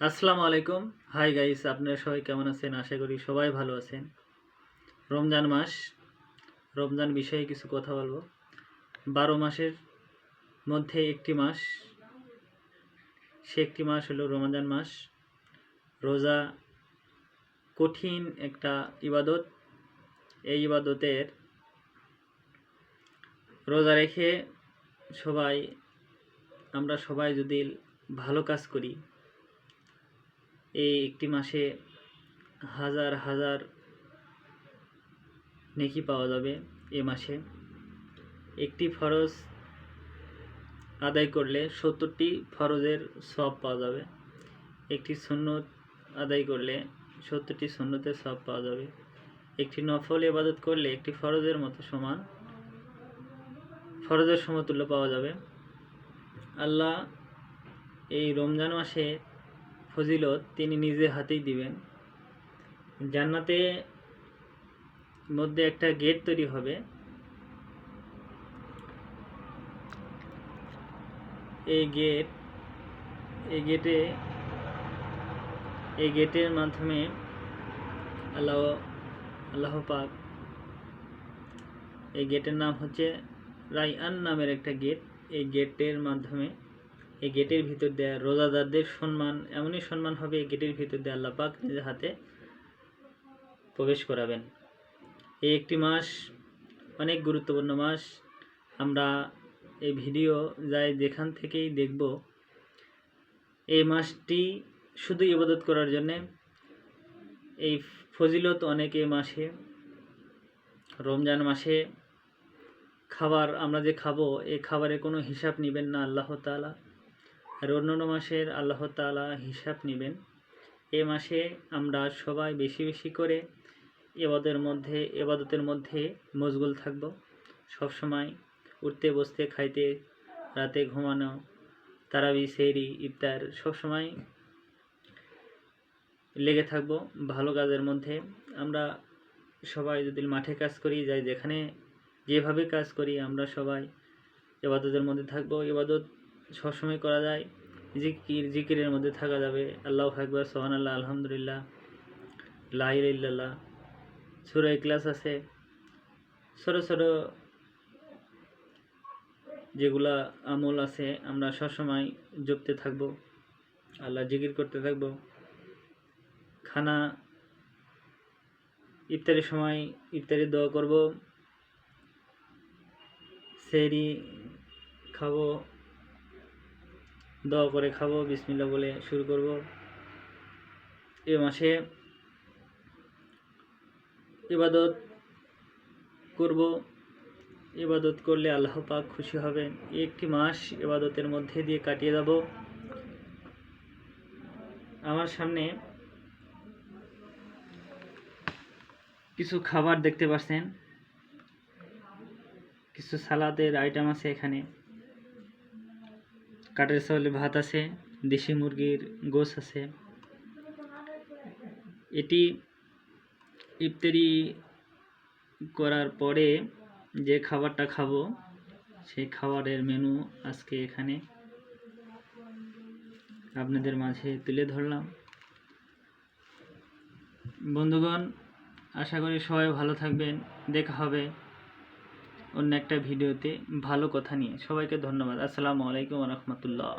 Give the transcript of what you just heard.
আসসালামু আলাইকুম। Hi guys, আপনারা সবাই কেমন আছেন? আশা করি সবাই ভালো আছেন। রমজান মাস, রমজান বিষয়ে কিছু কথা বলবো। 12 মাসের মধ্যে একটি মাস, সে একটি মাস হলো রমজান মাস। রোজা কঠিন একটা ইবাদত। এই ইবাদতের রোজা রেখে আমরা সবাই যদি ভালো কাজ করি, এই একটি মাসে হাজার হাজার নেকি পাওয়া যাবে। এ মাসে একটি ফরজ আদায় করলে 70টি ফরজের সওয়াব পাওয়া যাবে। একটি সুন্নত আদায় করলে 70টি সুন্নতের সওয়াব পাওয়া যাবে। একটি নফল ইবাদত করলে একটি ফরজের মতো ফরজের সমতুল্য পাওয়া যাবে। আল্লাহ এই রমজান মাসে ফজিলত তিনি নিজে হাতেই দিবেন। জান্নাতে মধ্যে একটা গেট তৈরি হবে। এই গেটের মাধ্যমে আল্লাহ পাক, এই গেটের নাম হচ্ছে রাইয়ান নামের একটা গেট। এই গেটের ভিতর দিয়ে রোজাদারদের সম্মান, এমনই সম্মান হবে, এই গেটের ভিতর দিয়ে আল্লাহ পাক নিজের হাতে প্রবেশ করাবেন। এই একটি মাস অনেক গুরুত্বপূর্ণ মাস। আমরা এই ভিডিও যেখান থেকেই দেখব, এই মাসটি শুধু ইবাদত করার জন্যে। এই ফজিলত অনেক। এই মাসে, রমজান মাসে খাবার আমরা যে খাবো, এই খাবারের কোনো হিসাব নেবেন না আল্লাহ তাআলা। আর অন্যান্য মাসের আল্লাহ তাআলা হিসাব নেবেন। এই মাসে আমরা সবাই বেশি বেশি করে ইবাদতের মধ্যে মশগুল থাকব। সবসময় উঠতে বসতে, খাইতে, রাতে ঘুমানো, তারাবি, সেহরি, ইফতার সবসময় লেগে থাকব ভালো কাজের মধ্যে। আমরা সবাই যদি মাঠে কাজ করি, যেখানে যেভাবে কাজ করি, আমরা সবাই ইবাদতের মধ্যে থাকব। ইবাদত সবসময় করা যায়। জিকিরের মধ্যে থাকা যাবে। আল্লাহু আকবার, সুবহানাল্লাহ, আলহামদুলিল্লাহ, লা ইলাহা ইল্লাল্লাহ, সূরা ইখলাস আছে। ছোট ছোট যেগুলা আমল আছে, আমরা সবসময় জপতে থাকব, আল্লাহ জিকির করতে থাকব। ইফতারের সময় ইফতারি দোয়া করব। সেহরি খাবো, দোয়া করে খাবো, বিসমিল্লাহ বলে শুরু করব। এ মাসে ইবাদত করব। ইবাদত করলে আল্লাহ পাক খুশি হবেন। একটি মাস ইবাদতের মধ্যে দিয়ে কাটিয়ে যাব। আমার সামনে কিছু খাবার দেখতে পাচ্ছেন, কিছু সালাদের আইটেম আছে। এখানে কাঠের চাউলের ভাত আছে, দেশি মুরগির গোশ আছে। এটি ইফতারি করার পরে যে খাবারটা খাবো, সেই খাবারের মেনু আজকে এখানে আপনাদের মাঝে তুলে ধরলাম। বন্ধুগণ, আশা করি সবাই ভালো থাকবেন। দেখা হবে অন্য একটা ভিডিওতে ভালো কথা নিয়ে। সবাইকে ধন্যবাদ। আসসালামু আলাইকুম ওয়া রাহমাতুল্লাহ।